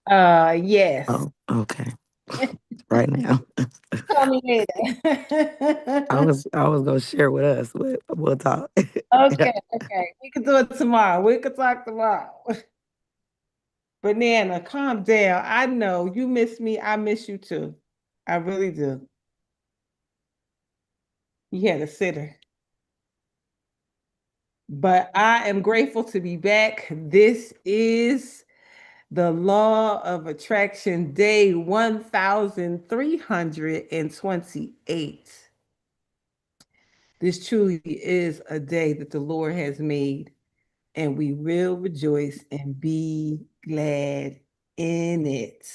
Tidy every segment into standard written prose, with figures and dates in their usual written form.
Yes. Oh, okay. Right now. Tell me later. I was gonna share with us, but we'll talk. Okay, okay. We can do it tomorrow. We can talk tomorrow. Banana, calm down. I know you miss me. I miss you too. I really do. You had a sitter. But I am grateful to be back. This is the Law of Attraction Day 1328. This truly is a day that the Lord has made, and we will rejoice and be glad in it.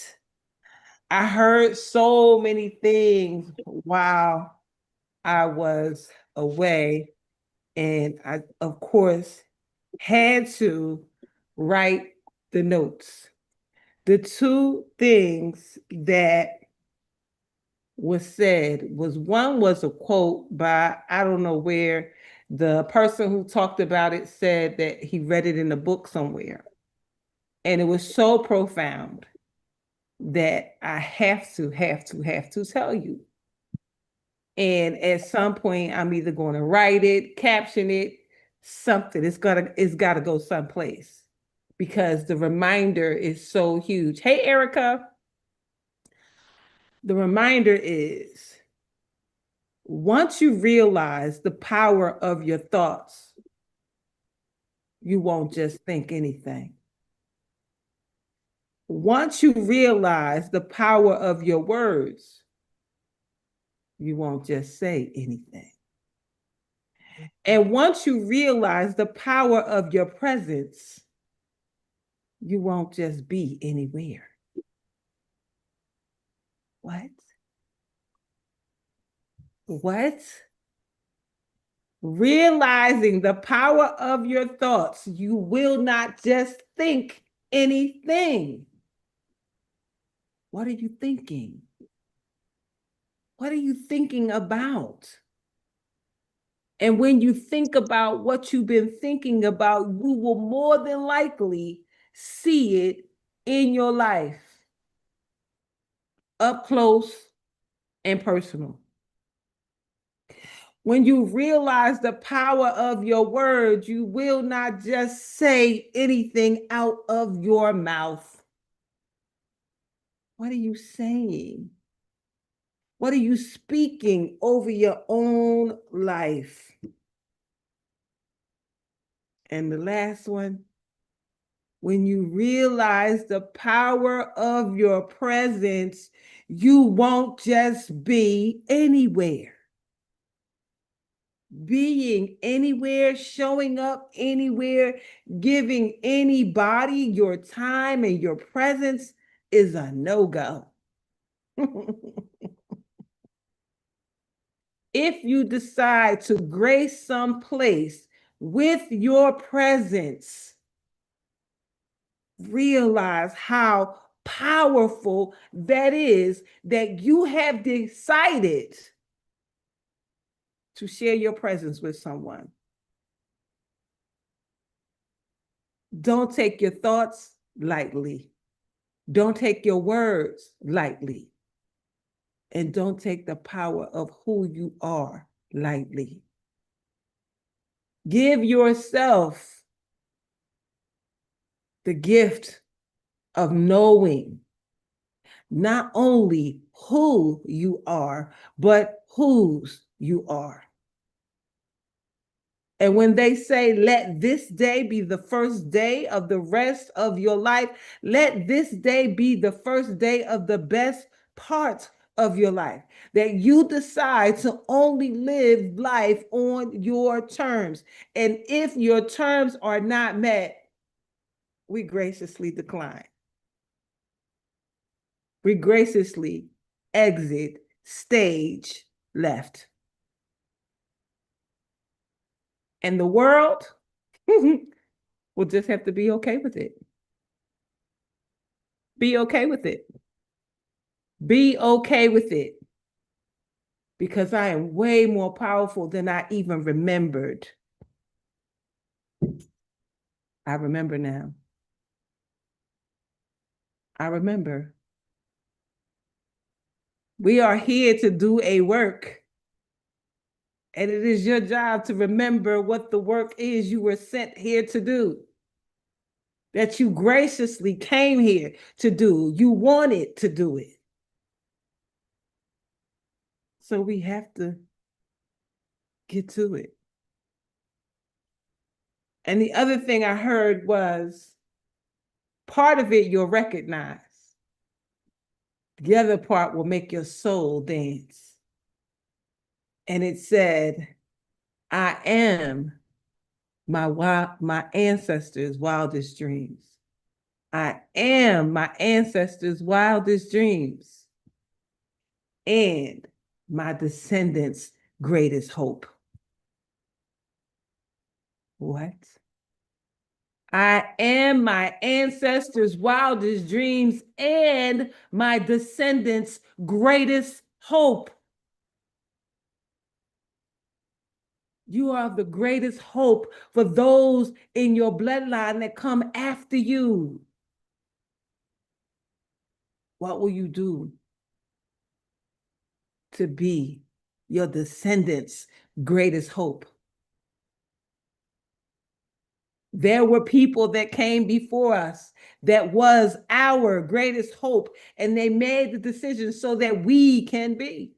I heard so many things while I was away, and I, of course, had to write the notes. The two things that was said was one was a quote by I don't know where the person who talked about it said that he read it in a book somewhere. And it was so profound that I have to tell you. And at some point, I'm either going to write it, caption it, something. It's gotta go someplace because the reminder is so huge. Hey, Erica, the reminder is once you realize the power of your thoughts, you won't just think anything. Once you realize the power of your words, you won't just say anything. And once you realize the power of your presence, you won't just be anywhere. What? What? Realizing the power of your thoughts, you will not just think anything. What are you thinking? What are you thinking about? And when you think about what you've been thinking about, you will more than likely see it in your life, up close and personal. When you realize the power of your words, you will not just say anything out of your mouth. What are you saying? What are you speaking over your own life? And the last one, when you realize the power of your presence, you won't just be anywhere. Being anywhere, showing up anywhere, giving anybody your time and your presence is a no go. If you decide to grace some place with your presence, realize how powerful that is that you have decided to share your presence with someone. Don't take your thoughts lightly. Don't take your words lightly. And don't take the power of who you are lightly. Give yourself the gift of knowing not only who you are, but whose you are. And when they say, let this day be the first day of the rest of your life, let this day be the first day of the best part of your life. That you decide to only live life on your terms. And if your terms are not met, we graciously decline. We graciously exit stage left. And the world will just have to be okay with it. Be okay with it. Be okay with it. Because I am way more powerful than I even remembered. I remember now. I remember. We are here to do a work. And it is your job to remember what the work is you were sent here to do. That you graciously came here to do. You wanted to do it. So we have to get to it. And the other thing I heard was part of it you'll recognize. The other part will make your soul dance. And it said, I am my ancestors' wildest dreams. I am my ancestors' wildest dreams and my descendants' greatest hope. What? I am my ancestors' wildest dreams and my descendants' greatest hope. You are the greatest hope for those in your bloodline that come after you. What will you do to be your descendants' greatest hope? There were people that came before us that was our greatest hope, and they made the decision so that we can be.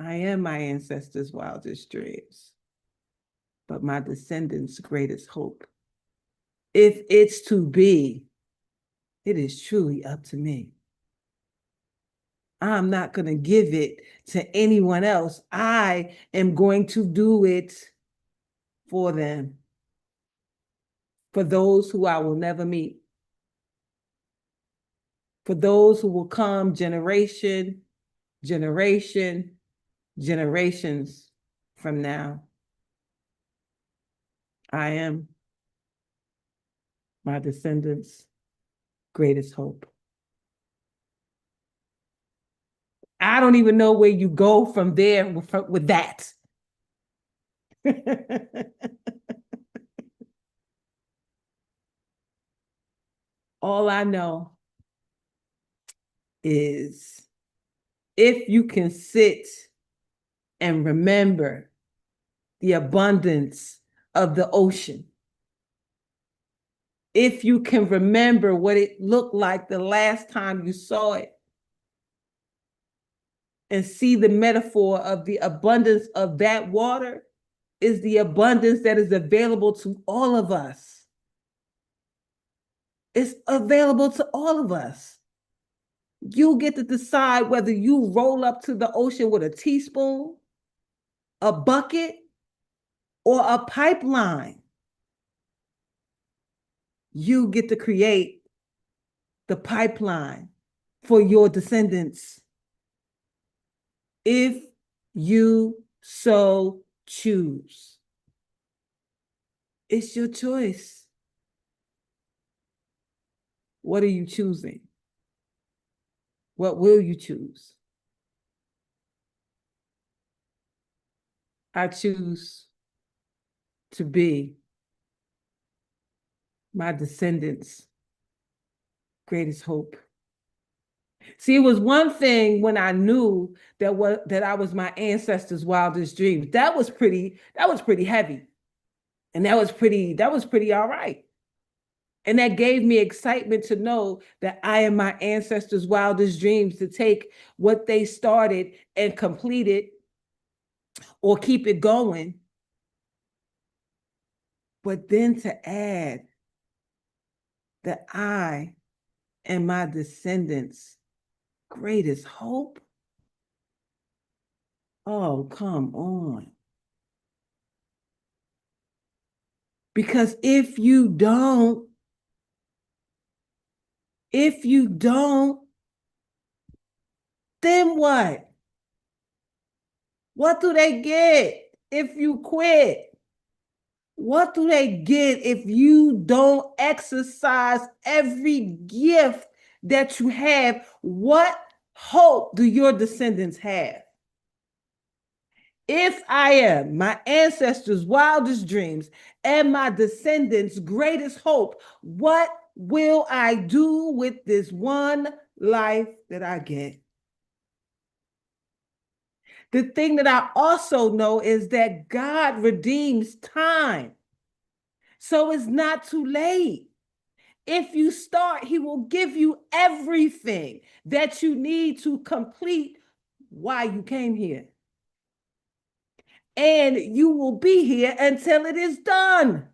I am my ancestors' wildest dreams, but my descendants' greatest hope. If it's to be, it is truly up to me. I'm not going to give it to anyone else. I am going to do it for them, for those who I will never meet, for those who will come generation, generations from now. I am my descendants' greatest hope. I don't even know where you go from there with that. All I know is if you can sit and remember the abundance of the ocean, if you can remember what it looked like the last time you saw it, and see the metaphor of the abundance of that water is the abundance that is available to all of us. It's available to all of us. You get to decide whether you roll up to the ocean with a teaspoon, a bucket, or a pipeline. You get to create the pipeline for your descendants if you so choose. It's your choice. What are you choosing? What will you choose? I choose to be my descendants' greatest hope. See, it was one thing when I knew that I was my ancestors' wildest dreams. That was pretty heavy. And that was pretty all right. And that gave me excitement to know that I am my ancestors' wildest dreams, to take what they started and complete it or keep it going. But then to add that I am my descendants' greatest hope. Oh, come on. Because if you don't, then what? What do they get if you quit? What do they get if you don't exercise every gift that you have? What hope do your descendants have? If I am my ancestors' wildest dreams and my descendants' greatest hope, what will I do with this one life that I get? The thing that I also know is that God redeems time. So it's not too late. If you start, He will give you everything that you need to complete why you came here. And you will be here until it is done.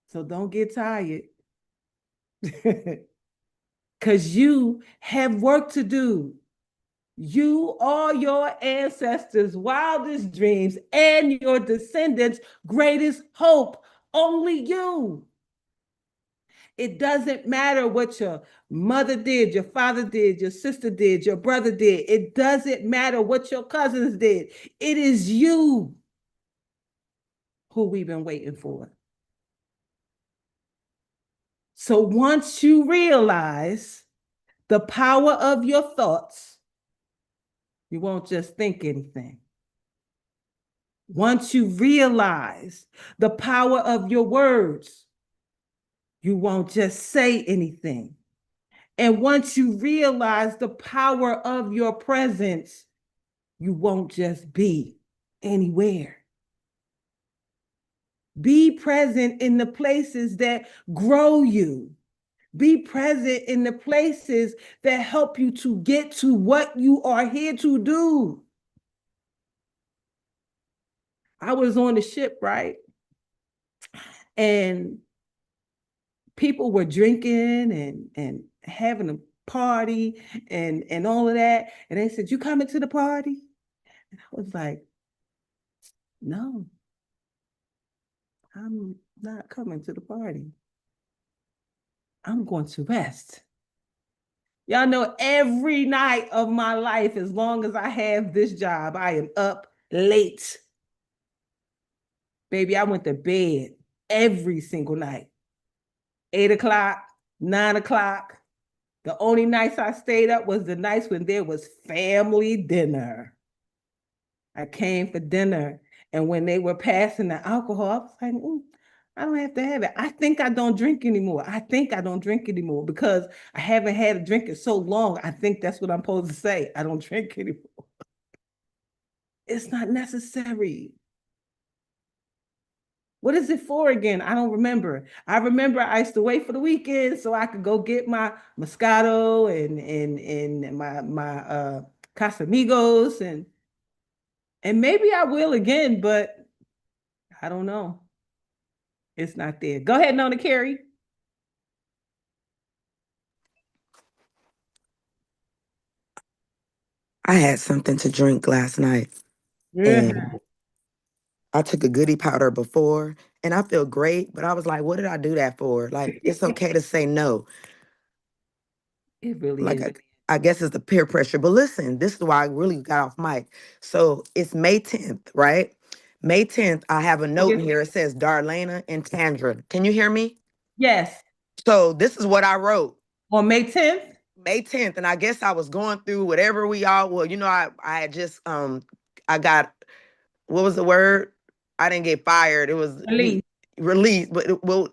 So don't get tired because you have work to do. You are your ancestors' wildest dreams and your descendants' greatest hope. Only you. It doesn't matter what your mother did, your father did, your sister did, your brother did. It doesn't matter what your cousins did. It is you who we've been waiting for. So once you realize the power of your thoughts, you won't just think anything. Once you realize the power of your words, you won't just say anything. And once you realize the power of your presence, you won't just be anywhere. Be present in the places that grow you. Be present in the places that help you to get to what you are here to do. I was on the ship, right? And people were drinking and having a party and all of that. And they said, "You coming to the party?" And I was like, "No, I'm not coming to the party. I'm going to rest." Y'all know every night of my life, as long as I have this job, I am up late. Baby, I went to bed every single night. 8 o'clock, 9 o'clock. The only nights I stayed up was the nights when there was family dinner. I came for dinner. And when they were passing the alcohol, I was like, I don't have to have it. I think I don't drink anymore. I think I don't drink anymore because I haven't had a drink in so long. I think that's what I'm supposed to say. I don't drink anymore. It's not necessary. What is it for again? I don't remember. I remember I used to wait for the weekend so I could go get my Moscato and my Casamigos and maybe I will again, but I don't know. It's not there. Go ahead, Nona Carey. I had something to drink last night, Yeah, and I took a goody powder before, and I feel great, but I was like, what did I do that for? Like, it's okay to say no. it really Like, is. I guess it's the peer pressure. But listen, this is why I really got off mic. So it's May 10th, right? May 10th, I have a note in Okay. here. It says Darlaina and Tandra. Can you hear me? Yes, So this is what I wrote. on May 10th, May 10th, and I guess I was going through whatever we all well, I had just I got what was the word? I didn't get fired. It was release. released, but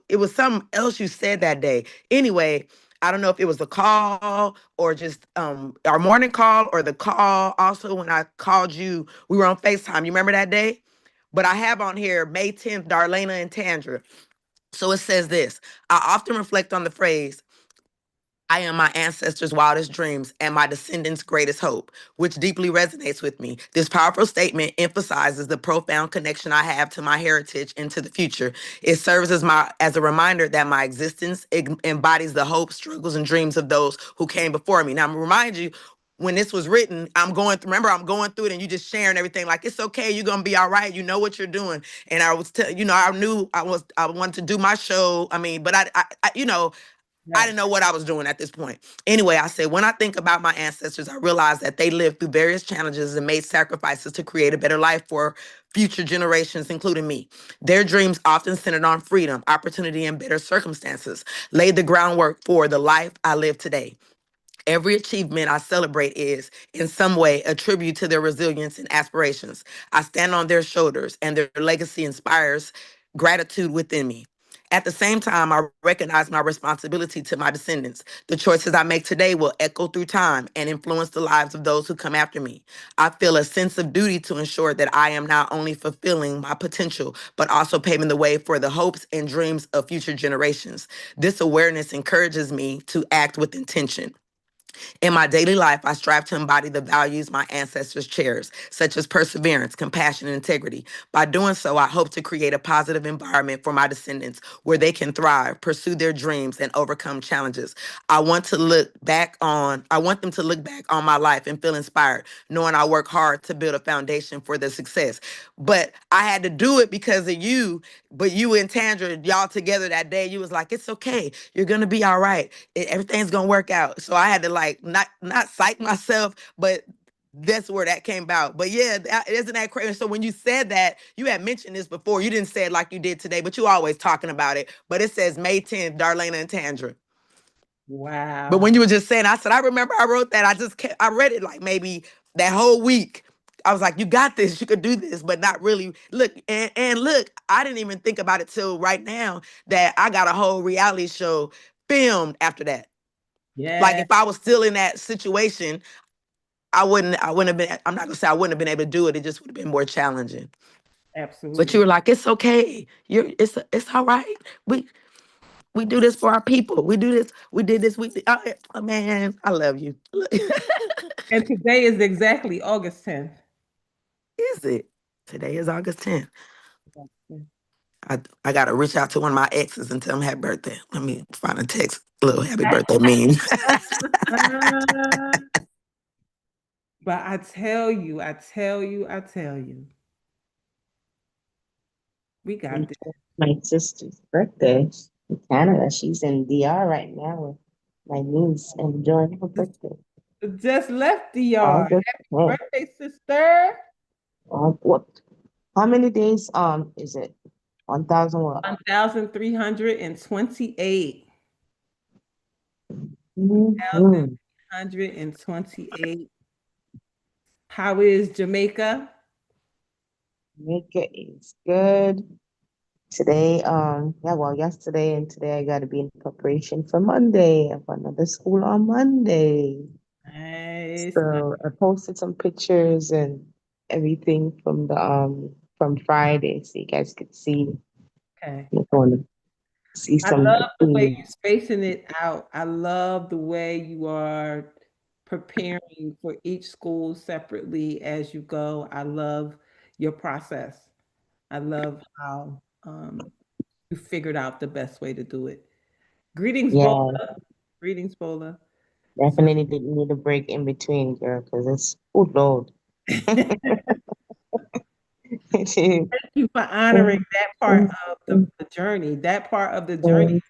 it was something else you said that day. Anyway, I don't know if it was a call or just our morning call or the call. Also, when I called you, we were on FaceTime. You remember that day? But I have on here May 10th, Darlaina and Tandra. So it says this. I often reflect on the phrase, I am my ancestors' wildest dreams and my descendants' greatest hope, which deeply resonates with me. This powerful statement emphasizes the profound connection I have to my heritage and to the future. It serves as a reminder that my existence embodies the hopes, struggles, and dreams of those who came before me. Now, I'm gonna remind you, when this was written, I'm going through it and you just sharing everything like it's okay, you're gonna be all right, you know what you're doing. And I was I knew I wanted to do my show. I mean, but I Yes. didn't know what I was doing at this point. Anyway, I said, when I think about my ancestors, I realize that they lived through various challenges and made sacrifices to create a better life for future generations, including me. Their dreams often centered on freedom, opportunity, and better circumstances, laid the groundwork for the life I live today. Every achievement I celebrate is, in some way, a tribute to their resilience and aspirations. I stand on their shoulders, and their legacy inspires gratitude within me. At the same time, I recognize my responsibility to my descendants. The choices I make today will echo through time and influence the lives of those who come after me. I feel a sense of duty to ensure that I am not only fulfilling my potential, but also paving the way for the hopes and dreams of future generations. This awareness encourages me to act with intention. In my daily life, I strive to embody the values my ancestors cherished, such as perseverance, compassion, and integrity. By doing so, I hope to create a positive environment for my descendants where they can thrive, pursue their dreams, and overcome challenges. I want them to look back on my life and feel inspired, knowing I work hard to build a foundation for their success. But I had to do it because of you. But you and Tandra, y'all together that day, you was like, it's okay. You're gonna be all right. Everything's gonna work out. So I had to like not psych myself, but that's where that came about. But yeah, isn't that crazy? So when you said that, you had mentioned this before. You didn't say it like you did today, but you always talking about it. But it says May 10th, Darlaina and Tandra. But Wow. when you were just saying, I said, I remember I wrote that. I read it like maybe that whole week. I was like, you got this, you could do this, but not really. Look, and look, I didn't even think about it till right now that I got a whole reality show filmed after that. Like Yeah, if I was still in that situation, I wouldn't have been, I'm not gonna say I wouldn't have been able to do it. It just would have been more challenging. But you absolutely. were like, it's okay. It's all right. We we do this for our people. We do this. We did this. Oh, man, I love you. And today is exactly August 10th. Is it? Today is August 10th. I gotta reach out to one of my exes and tell them happy birthday. Let me find a text, little happy birthday meme. But I tell you, I tell you, I tell you, we got this. My sister's birthday in Canada. She's in DR right now with my niece enjoying her birthday. Just left the yard. August Happy 10th. birthday, sister. What? How many days is it? 1,000 what? 1,328. Mm-hmm. 1,328. How is Jamaica? Jamaica is good. Today, yeah, well, yesterday and today I gotta be in preparation for Monday. I have another school on Monday. Nice. So I posted some pictures and everything from Friday, so you guys could see. Okay. I'm going to see I some love the way you're things. spacing it out. I love the way you are preparing for each school separately as you go. I love your process. I love how you figured out the best way to do it. Greetings, Bola. Yeah, Greetings, Bola. So definitely didn't need a break in between, girl, because it's full load. It is. you for honoring that part of the journey. That part of the journey.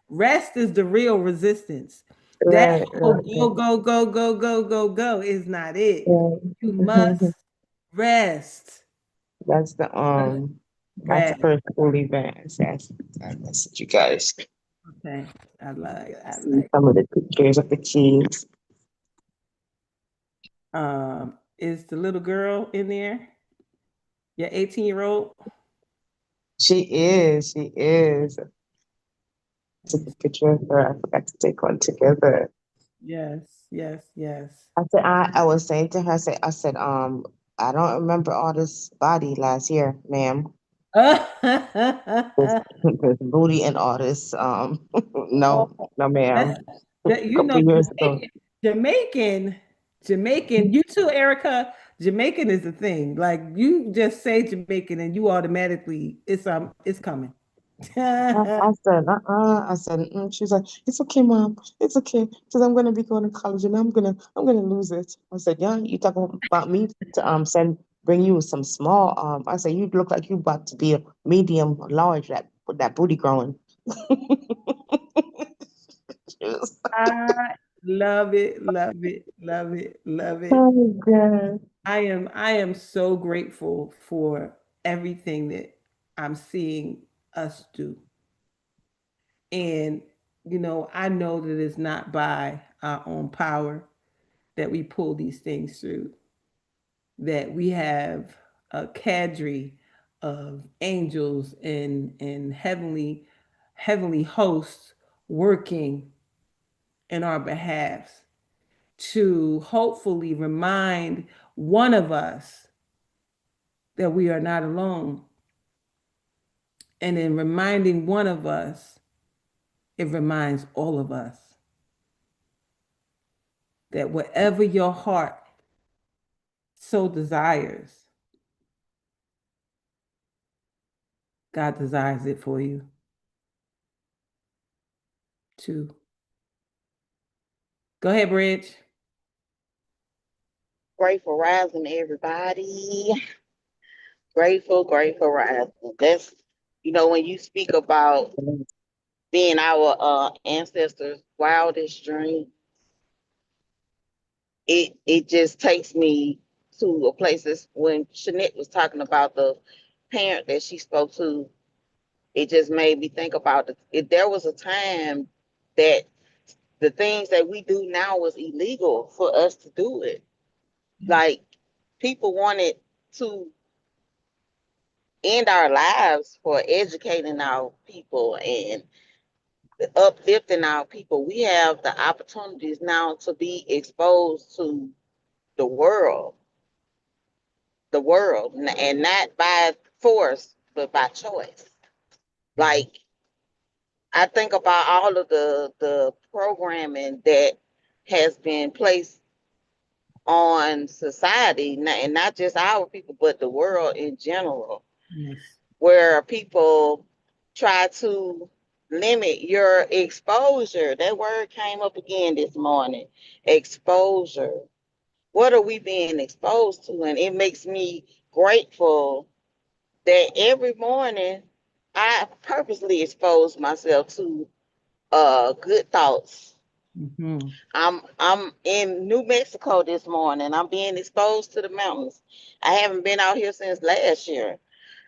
Rest is the real resistance. That Right, whole right, go, right, go, go, go, go, go, go is not it. right. You must rest. That's the that's the Rest. first school event. That's what you guys Okay. I see like. some of the pictures of the kids. Is the little girl in there? Your 18-year-old? She is. I took a picture of her. I forgot to take one together. Yes, yes, yes. I was saying to her, I said, I don't remember all this body last year, ma'am. This, this booty and all this, no, no, That's ma'am. A that you know couple years ago. Jamaican, Jamaican, you too, Erica. Jamaican is the thing. Like you just say Jamaican and you automatically it's coming. I said, I said, she was like, it's okay, mom. It's okay. Because I'm gonna be going to college and I'm gonna lose it. I said, yeah, you talking about me to bring you some small. I said, you look like you about to be a medium large with that booty growing. She was I love it, love it, love it, love it. oh God. I am so grateful for everything that I'm seeing us do. And I know that it's not by our own power that we pull these things through, that we have a cadre of angels and heavenly heavenly hosts working in our behalf to hopefully remind one of us that we are not alone. And in reminding one of us, it reminds all of us that whatever your heart so desires, God desires it for you too. Go ahead, Bridge. Grateful rising, everybody. Grateful rising. That's, when you speak about being our ancestors' wildest dream, it just takes me to a place that's when Shanette was talking about the parent that she spoke to, it just made me think about it. There was a time that the things that we do now was illegal for us to do it. Like people wanted to end our lives for educating our people and uplifting our people. We have the opportunities now to be exposed to the world, and not by force, but by choice. Like I think about all of the programming that has been placed on society, and not just our people, but the world in general, Yes. where people try to limit your exposure. That word came up again this morning. Exposure. What are we being exposed to? And it makes me grateful that every morning I purposely expose myself to good thoughts. Mm-hmm. I'm in New Mexico this morning. I'm being exposed to the mountains. I haven't been out here since last year.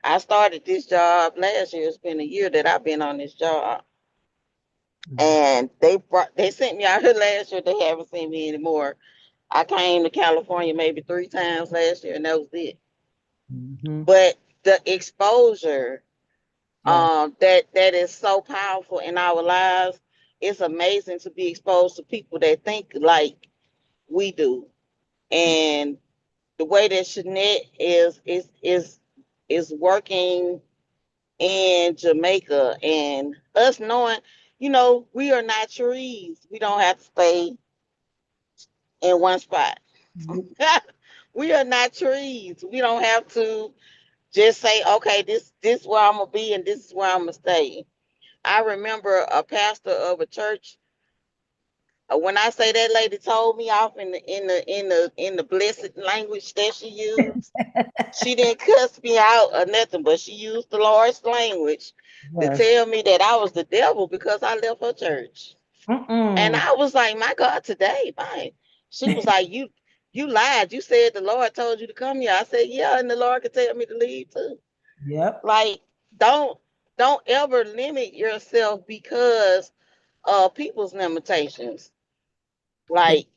I started this job last year. It's been a year that I've been on this job. And they sent me out here last year. They haven't seen me anymore. I came to California maybe 3 times last year, and that was it. Mm-hmm. But the exposure Yeah. that is so powerful in our lives, it's amazing to be exposed to people that think like we do. And the way that Shanette is working in Jamaica, and us knowing, we are not trees. We don't have to stay in one spot. We are not trees. We don't have to just say, okay, this is where I'm gonna be and this is where I'm gonna stay. I remember a pastor of a church. When I say that lady told me off in the blessed language that she used, she didn't cuss me out or nothing, but she used the Lord's language to Yes. tell me that I was the devil because I left her church. And Mm-mm. I was like, my God, today, fine. She was like, you lied. You said the Lord told you to come here. I said, yeah, and the Lord could tell me to leave too. Yep. Like, don't don't ever limit yourself because of people's limitations. They Like,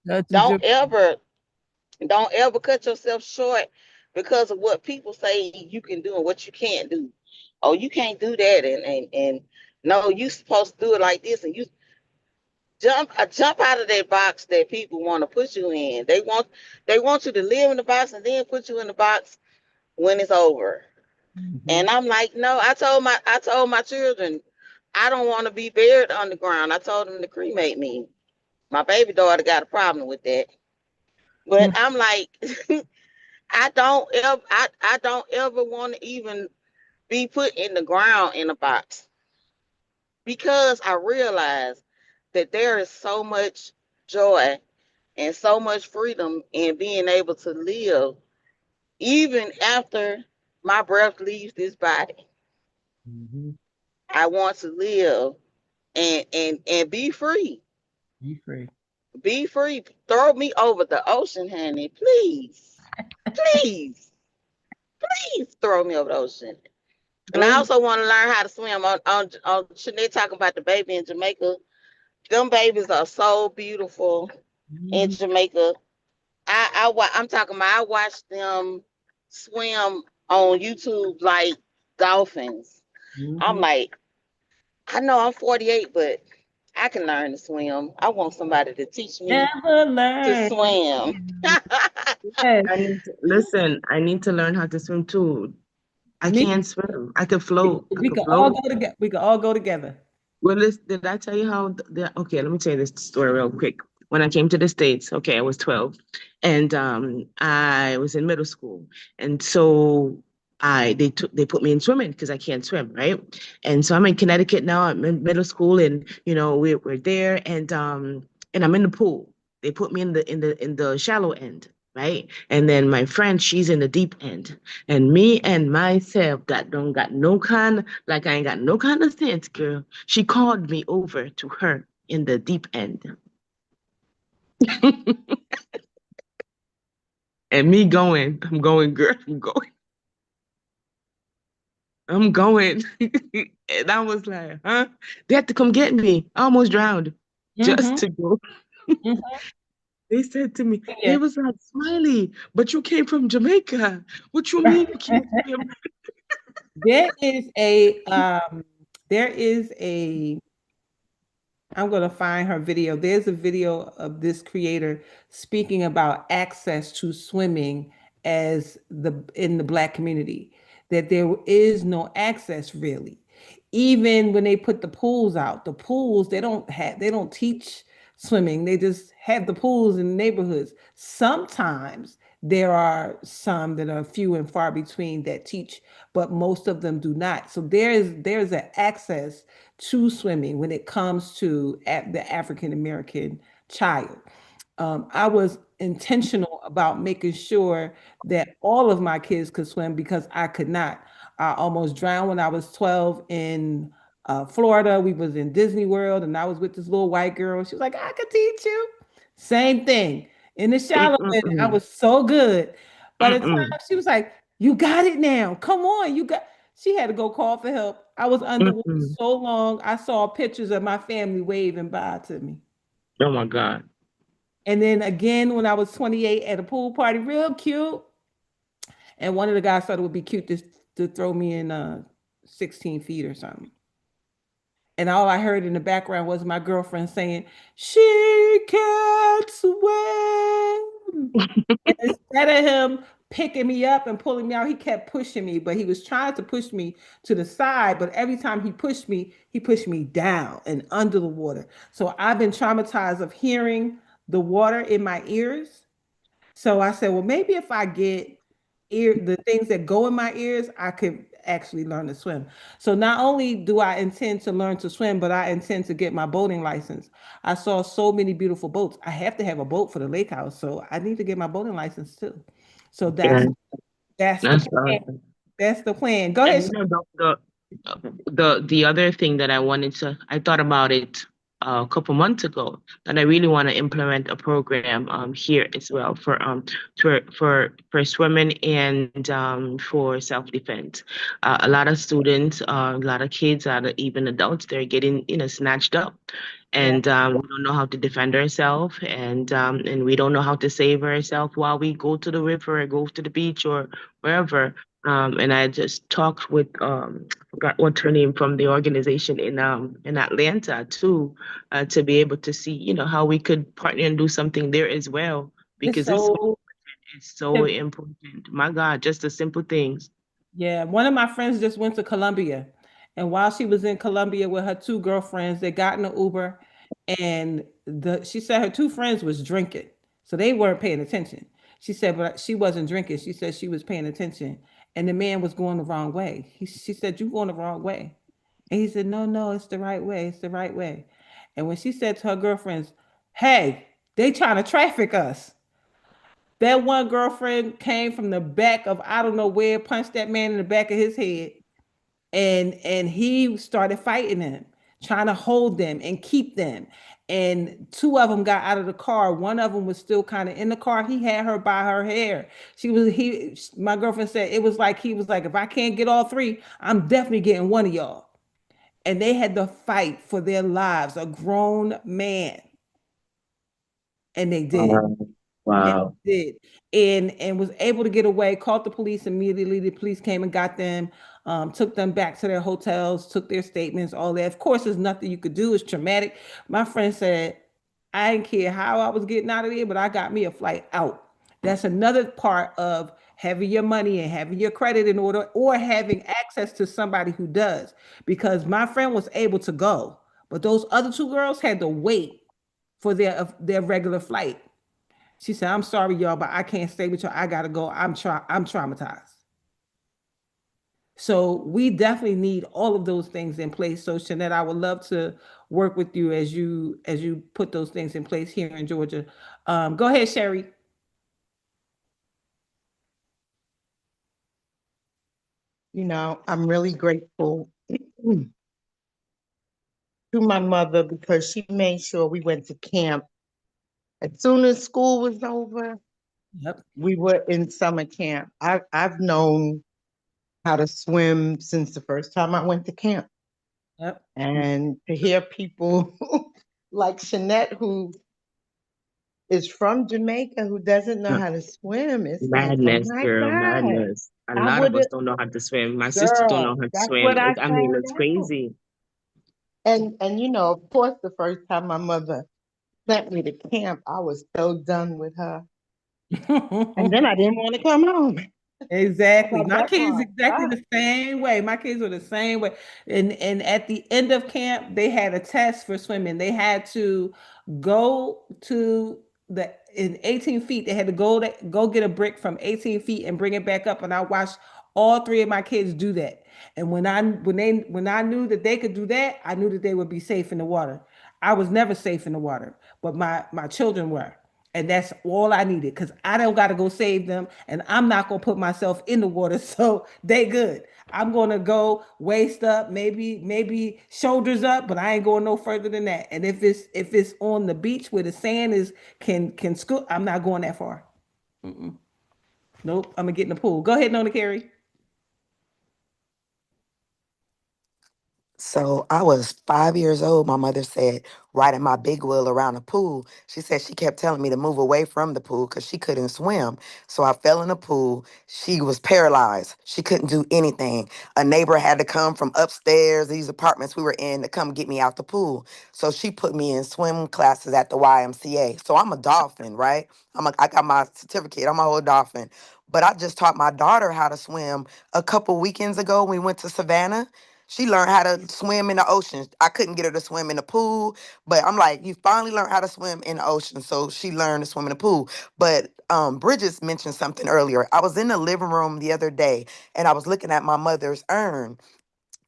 judge you don't just ever don't ever cut yourself short because of what people say you can do and what you can't do. Oh, you can't do that, and no, you supposed to do it like this, and you jump out of that box that people want to put you in. They want you to live in the box and then put you in the box when it's over. mm-hmm. And I'm like, no, I told my children, I don't want to be buried underground. I told them to cremate me. My baby daughter got a problem with that. But I'm like, I don't ever want to even be put in the ground in a box, because I realize that there is so much joy and so much freedom in being able to live even after my breath leaves this body. Mm-hmm. I want to live and be free. Be free. Be free. Throw me over the ocean, honey. Please. Please. Please throw me over the ocean. And I Throw also want to learn how to swim. On Shanae talking about the baby in Jamaica. Them babies are so beautiful in mm-hmm. Jamaica. I'm talking about, I watched them swim on YouTube like dolphins. I'm Mm-hmm. like, I know I'm 48, but I can learn to swim. I want somebody to teach me Never to learn. swim. Yes, I need to listen. I need to learn how to swim too. I me. can't swim. I could float. I We could could all float. go together. We could all go together. Well, did I tell you how okay, let me tell you this story real quick. When I came to the States, okay, I was 12 and I was in middle school. And so they put me in swimming because I can't swim, right? And so I'm in Connecticut now. I'm in middle school and we're there and I'm in the pool. They put me in the shallow end, right? And then my friend, she's in the deep end. And me and myself that don't got no kind, like I ain't got no kind of sense, girl. She called me over to her in the deep end. And me going, I'm going, girl, I'm going. And I was like, huh? They had to come get me. I almost drowned just Mm-hmm. to go. Mm-hmm. They said to me, they Yeah. was like, Smiley, but you came from Jamaica. What you mean you can't swim? There is a there is a I'm going to find her video. There's a video of this creator speaking about access to swimming as the in the black community, that there is no access really. Even when they put the pools out, the pools they don't teach swimming. They just have the pools in the neighborhoods. Sometimes there are some that are few and far between that teach, but most of them do not. So there's an access to swimming when it comes to the African American child. I was intentional about making sure that all of my kids could swim because I could not. I almost drowned when I was 12 in Florida. We was in Disney World, and I was with this little white girl. She was like, "I could teach you." Same thing in the shallow end. I Mm-mm-mm. was so good. By the time Mm-mm. she was like, "You got it now. Come on, you got." She had to go call for help. I was underwater Mm-mm. so long. I saw pictures of my family waving bye to me. Oh my God. And then again, when I was 28 at a pool party, real cute. And one of the guys thought it would be cute to throw me in 16 feet or something. And all I heard in the background was my girlfriend saying, "She can't swim." And instead of him picking me up and pulling me out, he kept pushing me, but he was trying to push me to the side. But every time he pushed me down and under the water. So I've been traumatized of hearing the water in my ears. So I said, well, maybe if I get the things that go in my ears, I could actually learn to swim. So not only do I intend to learn to swim, but I intend to get my boating license. I saw so many beautiful boats. I have to have a boat for the lake house, so I need to get my boating license too. So Yeah, that's the that's plan. awesome. That's the plan. Go And ahead. you know, the other thing that I thought about it a couple months ago that I really want to implement a program here as well for swimming and for self-defense. A lot of students, a lot of kids, even adults, they're getting snatched up. Yeah. And we don't know how to defend ourselves, and we don't know how to save ourselves while we go to the river or go to the beach or wherever. And I just talked with forgot what's her name from the organization in Atlanta too, to be able to see how we could partner and do something there as well It's because so it's so important. My God, just the simple things. Yeah, one of my friends just went to Colombia, and while she was in Colombia with her two girlfriends, they got in an Uber, and the she said her two friends was drinking, so they weren't paying attention. She said, but she wasn't drinking. She said she was paying attention, and the man was going the wrong way. She said, "You going the wrong way," and he said, "No, no, it's the right way. It's the right way." And when she said to her girlfriends, "Hey, they trying to traffic us," that one girlfriend came from the back of I don't know where, punched that man in the back of his head, and he started fighting them, trying to hold them and keep them. And two of them got out of the car. One of them was still kind of in the car. He had her by her hair. My girlfriend said it was like he was like, if I can't get all three, I'm definitely getting one of y'all. And they had to fight for their lives, a grown man, and they did. Wow. And Wow. did and was able to get away. Called the police immediately. The police came and got them. took them back to their hotels, took their statements, all that. Of course, there's nothing you could do. It's traumatic. My friend said, I didn't care how I was getting out of there, but I got me a flight out. That's another part of having your money and having your credit in order or having access to somebody who does. Because my friend was able to go, but those other two girls had to wait for their regular flight. She said, "I'm sorry, y'all, but I can't stay with y'all. I gotta go. I'm traumatized." So we definitely need all of those things in place. So Shanette, I would love to work with you as you put those things in place here in Georgia. Go ahead, Sherry. I'm really grateful to my mother because she made sure we went to camp. As soon as school was over, Yep. we were in summer camp. I've known how to swim since the first time I went to camp. Yep. And to hear people like Shanette, who is from Jamaica, who doesn't know Uh, how to swim, it's like, oh Madness, my girl, God, madness. A I lot of would us have, don't know how to swim. My sister don't know girl, how to that's what swim. I I mean, found it's out. crazy. And of course, the first time my mother sent me to camp, I was so done with her. And then I didn't want to come home. How Exactly. about My that kids part? exactly the same way. My kids were the same way. And at the end of camp, they had a test for swimming. They had to go to the in 18 feet. They had to go get a brick from 18 feet and bring it back up. And I watched all three of my kids do that. And when I knew that they could do that, I knew that they would be safe in the water. I was never safe in the water, but my children were. And that's all I needed because I don't got to go save them, and I'm not gonna put myself in the water. So they good. I'm gonna go waist up, maybe shoulders up, but I ain't going no further than that. And if it's on the beach where the sand is can scoot, I'm not going that far. Nope, I'm gonna get in the pool. Go ahead, Nona Carey. So I was 5 years old. My mother said, riding my big wheel around the pool. She said she kept telling me to move away from the pool because she couldn't swim. So I fell in the pool. She was paralyzed. She couldn't do anything. A neighbor had to come from upstairs, these apartments we were in, to come get me out the pool. So she put me in swim classes at the YMCA. So I'm a dolphin, right? I got my certificate. I'm a whole dolphin. But I just taught my daughter how to swim a couple weekends ago. We went to Savannah. She learned how to swim in the ocean. I couldn't get her to swim in the pool, but I'm like, you finally learned how to swim in the ocean. So she learned to swim in the pool. But Bridget mentioned something earlier. I was in the living room the other day and I was looking at my mother's urn.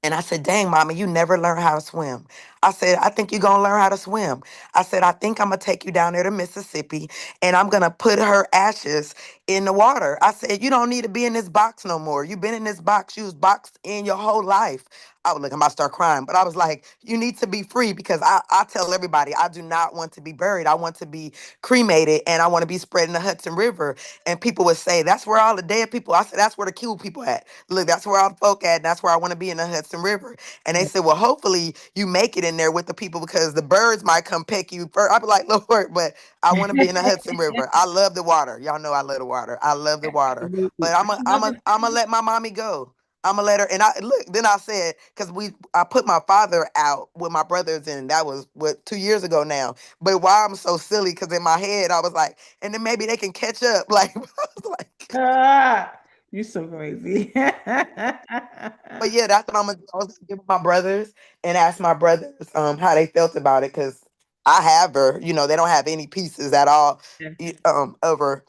And I said, dang, mama, you never learned how to swim. I said, I think you're going to learn how to swim. I said, I think I'm going to take you down there to Mississippi and I'm going to put her ashes in the water. I said, you don't need to be in this box no more. You've been in this box. You was boxed in your whole life. I was like, I'm about to start crying. But I was like, you need to be free because I tell everybody I do not want to be buried. I want to be cremated and I want to be spread in the Hudson River. And people would say, that's where all the dead people, I said, that's where the cool people at. Look, that's where all the folk at. And that's where I want to be in the Hudson River. And they said, well, hopefully you make it in there with the people because the birds might come peck you first. I'd be like, Lord, but I want to be in the Hudson River. I love the water. Y'all know I love the water. I love the water. But Absolutely. I love it. I'm gonna let my mommy go. I'm gonna let her. And I look. Then I said, because I put my father out with my brothers, and that was what 2 years ago now. But why I'm so silly? Because in my head I was like, and then maybe they can catch up. Like I was like, Ah, you so crazy. but yeah, that's what I'm gonna do. I was gonna give my brothers and ask my brothers how they felt about it because I have her. They don't have any pieces at all. Of her.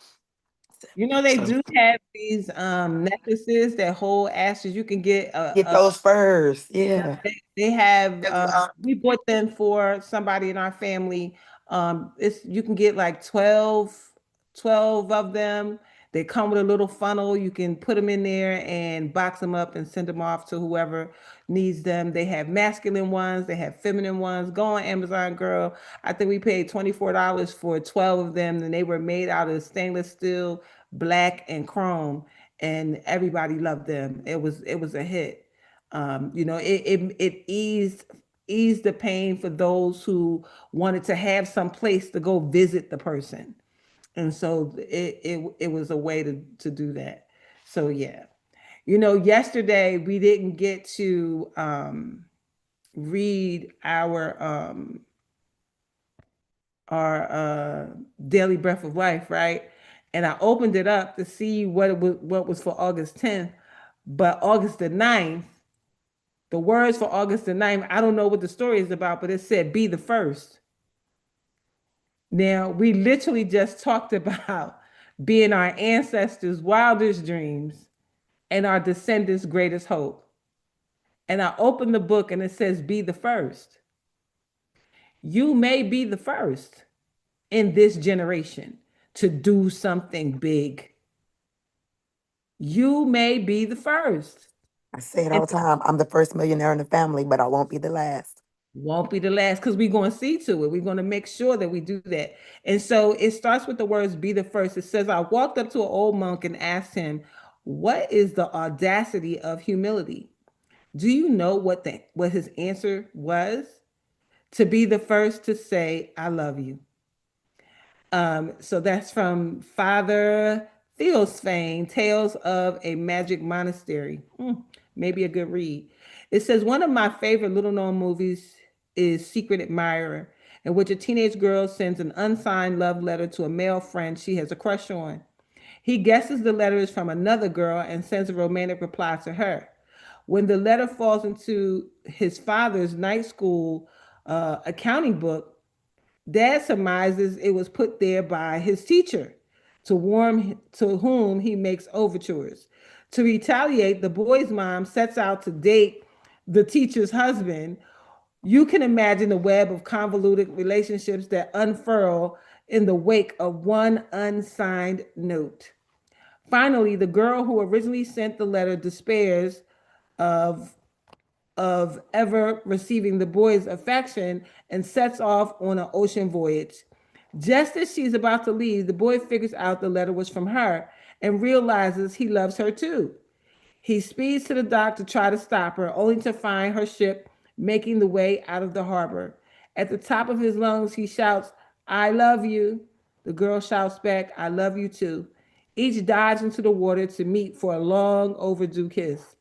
You know, they So do have these necklaces that hold ashes. You can get get those first. Yeah. they have we bought them for somebody in our family. It's you can get like 12 of them. They come with a little funnel. You can put them in there and box them up and send them off to whoever needs them. They have masculine ones, they have feminine ones. Go on Amazon, girl. I think we paid $24 for 12 of them, and they were made out of stainless steel, black and chrome, and everybody loved them. It was a hit. It eased the pain for those who wanted to have some place to go visit the person, and so it was a way to do that. So yeah. Yesterday we didn't get to read our daily breath of life, right? And I opened it up to see what was for August 10th, but August the 9th, the words for August the 9th, I don't know what the story is about, but it said be the first. Now, we literally just talked about being our ancestors' wildest dreams and our descendants' greatest hope. And I opened the book and it says be the first. You may be the first in this generation to do something big. You may be the first. I say it And all the time. I'm the first millionaire in the family, but I won't be the last. won't be the last because we're going to see to it. We're going to make sure that we do that. And so it starts with the words be the first. It says, I walked up to an old monk and asked him, what is the audacity of humility? Do you know what his answer was? To be the first to say, I love you. So that's from Father Theosphane, Tales of a Magic Monastery. Maybe a good read. It says one of my favorite little known movies is Secret Admirer, in which a teenage girl sends an unsigned love letter to a male friend she has a crush on. He guesses the letter is from another girl and sends a romantic reply to her. When the letter falls into his father's night school accounting book, Dad surmises it was put there by his teacher to whom he makes overtures. To retaliate, the boy's mom sets out to date the teacher's husband. You can imagine the web of convoluted relationships that unfurl in the wake of one unsigned note. Finally, the girl who originally sent the letter despairs of ever receiving the boy's affection and sets off on an ocean voyage. Just as she's about to leave, the boy figures out the letter was from her and realizes he loves her too. He speeds to the dock to try to stop her, only to find her ship making the way out of the harbor. At the top of his lungs, he shouts, I love you. The girl shouts back, I love you too. Each dives into the water to meet for a long overdue kiss.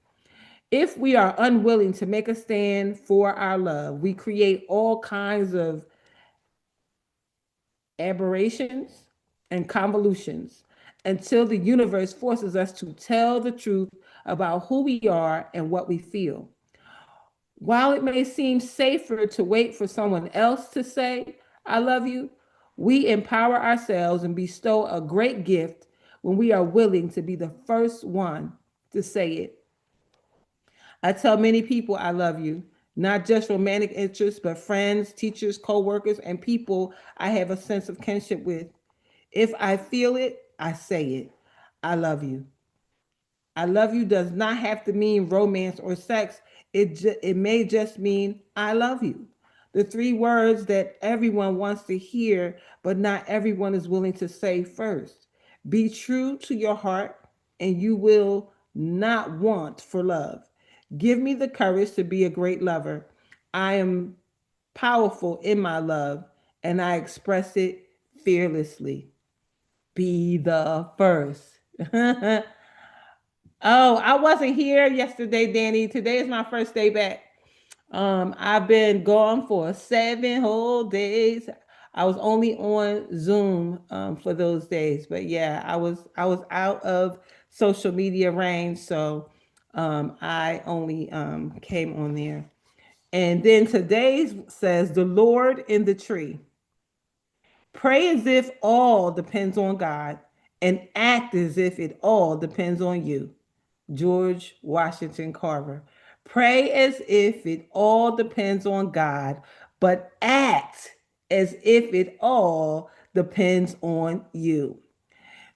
If we are unwilling to make a stand for our love, we create all kinds of aberrations and convolutions until the universe forces us to tell the truth about who we are and what we feel. While it may seem safer to wait for someone else to say, I love you, we empower ourselves and bestow a great gift when we are willing to be the first one to say it. I tell many people I love you, not just romantic interests, but friends, teachers, co-workers, and people I have a sense of kinship with. If I feel it, I say it. I love you. I love you does not have to mean romance or sex. It may just mean I love you. The three words that everyone wants to hear, but not everyone is willing to say first. Be true to your heart, and you will not want for love. Give me the courage to be a great lover. I am powerful in my love, and I express it fearlessly. Be the first. Oh, I wasn't here yesterday, Danny. Today is my first day back. I've been gone for 7 whole days. I was only on Zoom for those days, but yeah, I was out of social media range, so I only came on there. And then today's says the Lord in the tree. Pray as if all depends on God, and act as if it all depends on you. George Washington Carver. Pray as if it all depends on God, but act as if it all depends on you.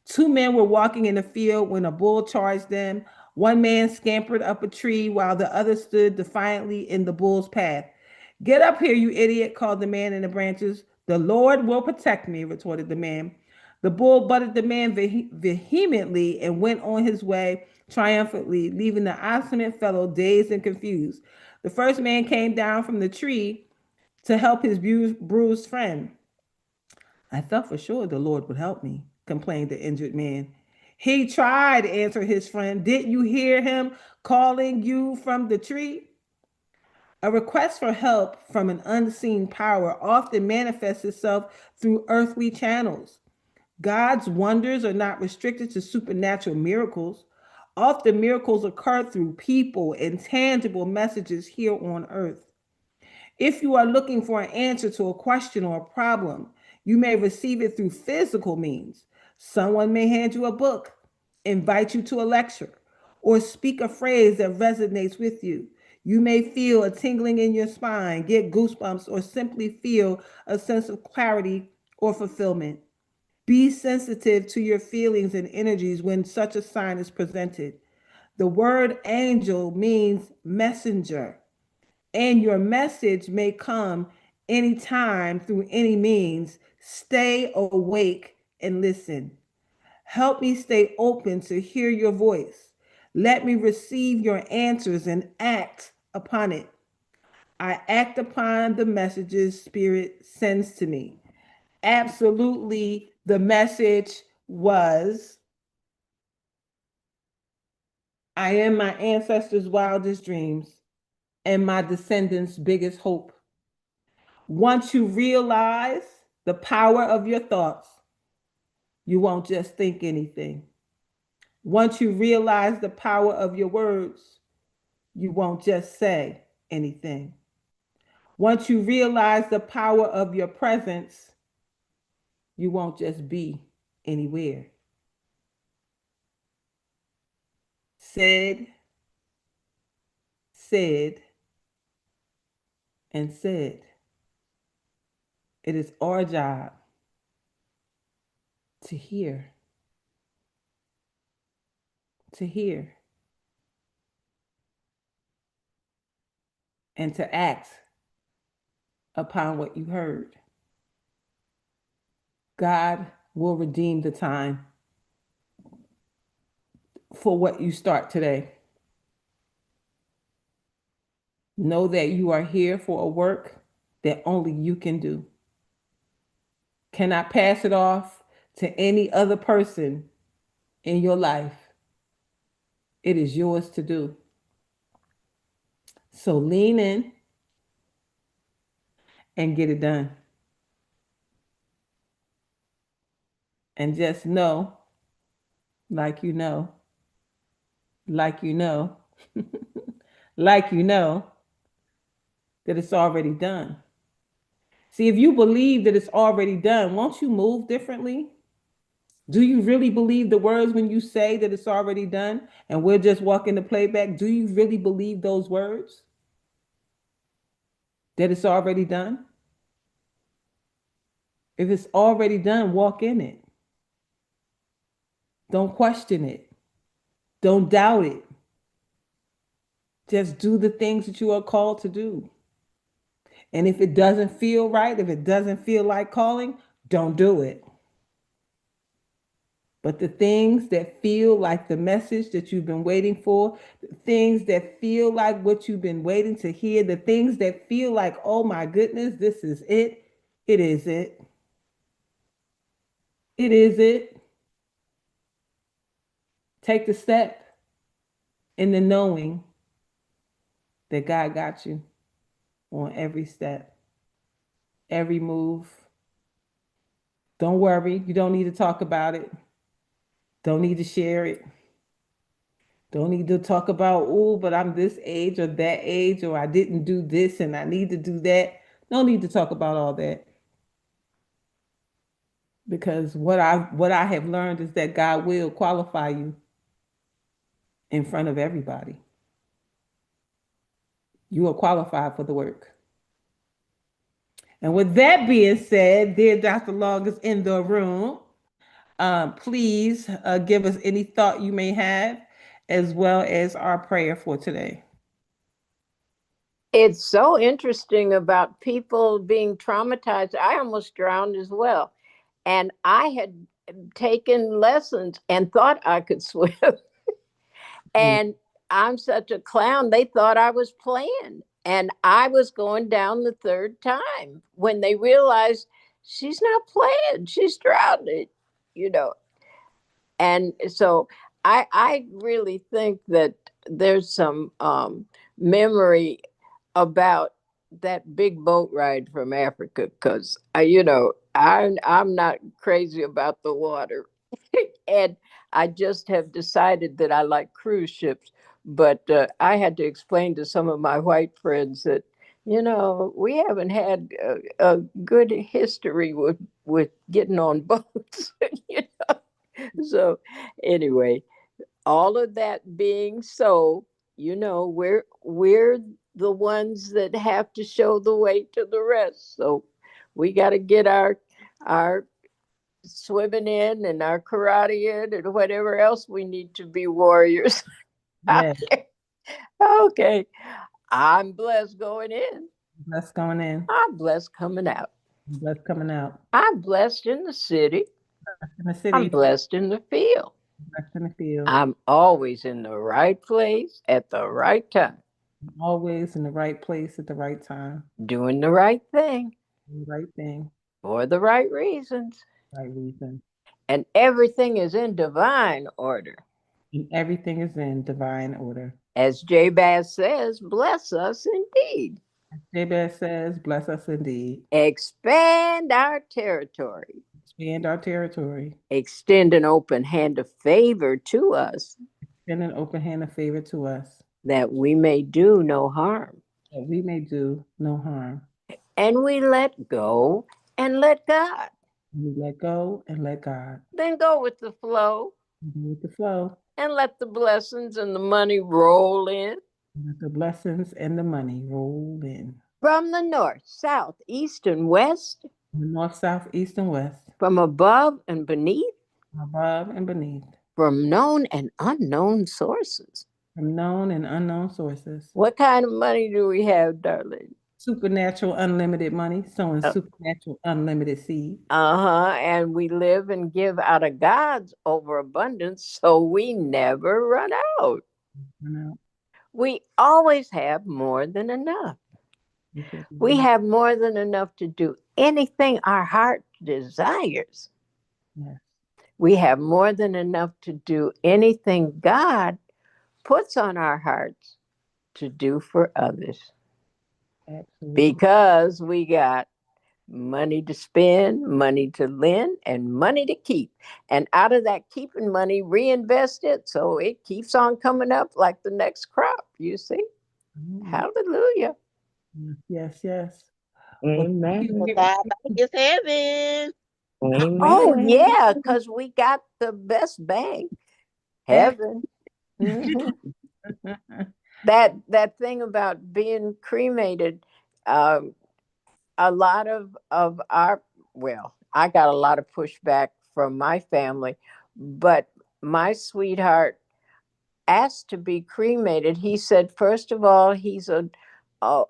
Two men were walking in the field when a bull charged them. One man scampered up a tree while the other stood defiantly in the bull's path. Get up here, you idiot, called the man in the branches. The Lord will protect me, retorted the man. The bull butted the man vehemently and went on his way triumphantly, leaving the obstinate fellow dazed and confused. The first man came down from the tree to help his bruised friend. I thought for sure the Lord would help me, complained the injured man. He tried, answered his friend. Didn't you hear him calling you from the tree? A request for help from an unseen power often manifests itself through earthly channels. God's wonders are not restricted to supernatural miracles. Often miracles occur through people and tangible messages here on earth. If you are looking for an answer to a question or a problem, you may receive it through physical means. Someone may hand you a book, invite you to a lecture, or speak a phrase that resonates with you. You may feel a tingling in your spine, get goosebumps, or simply feel a sense of clarity or fulfillment. Be sensitive to your feelings and energies when such a sign is presented. The word angel means messenger, and your message may come anytime through any means. Stay awake and listen. Help me stay open to hear your voice. Let me receive your answers and act upon it. I act upon the messages Spirit sends to me. Absolutely, the message was I am my ancestors' wildest dreams and my descendants' biggest hope. Once you realize the power of your thoughts, you won't just think anything. Once you realize the power of your words, you won't just say anything. Once you realize the power of your presence, you won't just be anywhere. Said, said, and said. It is our job to hear, to hear, and to act upon what you heard. God will redeem the time for what you start today. Know that you are here for a work that only you can do. Cannot pass it off to any other person in your life. It is yours to do. So lean in and get it done. And just know, like you know, like you know, like you know, that it's already done. See, if you believe that it's already done, won't you move differently? Do you really believe the words when you say that it's already done and we're just walking the playback? Do you really believe those words? That it's already done? If it's already done, walk in it. Don't question it. Don't doubt it. Just do the things that you are called to do. And if it doesn't feel right, if it doesn't feel like calling, don't do it. But the things that feel like the message that you've been waiting for, the things that feel like what you've been waiting to hear, the things that feel like, oh my goodness, this is it. It is it. It is it. Take the step in the knowing that God got you on every step, every move. Don't worry. You don't need to talk about it. Don't need to share it. Don't need to talk about, oh, but I'm this age or that age, or I didn't do this and I need to do that. No need to talk about all that. Because what I have learned is that God will qualify you in front of everybody. You are qualified for the work. And with that being said, dear Dr. Long is in the room. Please give us any thought you may have, as well as our prayer for today. It's so interesting about people being traumatized. I almost drowned as well. And I had taken lessons and thought I could swim. And I'm such a clown. They thought I was playing. And I was going down the third time when they realized she's not playing. She's drowning, you know. And so I really think that there's some memory about that big boat ride from Africa, because I'm not crazy about the water. And I just have decided that I like cruise ships. But I had to explain to some of my white friends that, we haven't had a good history with getting on boats. you so anyway, all of that being so, we're the ones that have to show the way to the rest. So we got to get our swimming in and our karate in and whatever else we need to be warriors out Yes. there. Okay, I'm blessed going in. Blessed going in. I'm blessed coming out. Blessed coming out. I'm blessed in the city. Blessed in the I'm city. blessed in the field. Blessed in the field. I'm always in the right place at the right time, Always in the right place at the right time. doing the right thing The right thing. for the right reasons. Right reason. And everything is in divine order. And everything is in divine order. As Jabez says, bless us indeed. Jabez says, bless us indeed. Expand our territory. Expand our territory. Extend an open hand of favor to us. Extend an open hand of favor to us. That we may do no harm. That we may do no harm. And we let go and let God. We let go and let God. Then go with the flow. Go with the flow. And let the blessings and the money roll in. Let the blessings and the money roll in. From the north, south, east, and west. From the north, south, east, and west. From above and beneath. From above and beneath. From known and unknown sources. From known and unknown sources. What kind of money do we have, darling? Supernatural unlimited money, sowing supernatural unlimited seed. And we live and give out of God's overabundance, so we never run out. We always have more than enough. We have more than enough to do anything our heart desires. Yes. We have more than enough to do anything God puts on our hearts to do for others. Absolutely. Because we got money to spend, money to lend, and money to keep. And out of that keeping money, reinvest it so it keeps on coming up like the next crop, you see? Hallelujah. Yes, yes. Amen. God is heaven. Amen. Oh, yeah, because we got the best bank, heaven. Mhm. That thing about being cremated, a lot of our, well, I got a lot of pushback from my family, but my sweetheart asked to be cremated. He said, first of all, he's a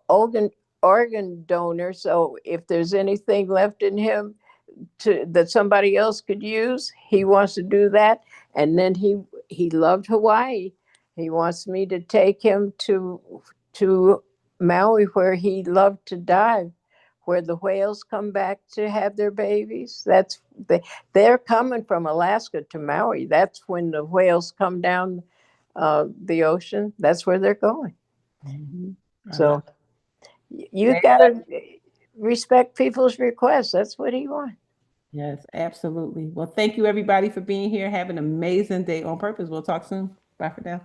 organ donor, so if there's anything left in him that somebody else could use, he wants to do that. And then he loved Hawaii. He wants me to take him to Maui, where he loved to dive, where the whales come back to have their babies. They're coming from Alaska to Maui. That's when the whales come down the ocean. That's where they're going. Mm-hmm. So you got to respect people's requests. That's what he wants. Yes, absolutely. Well, thank you everybody for being here. Have an amazing day on purpose. We'll talk soon. Bye for now.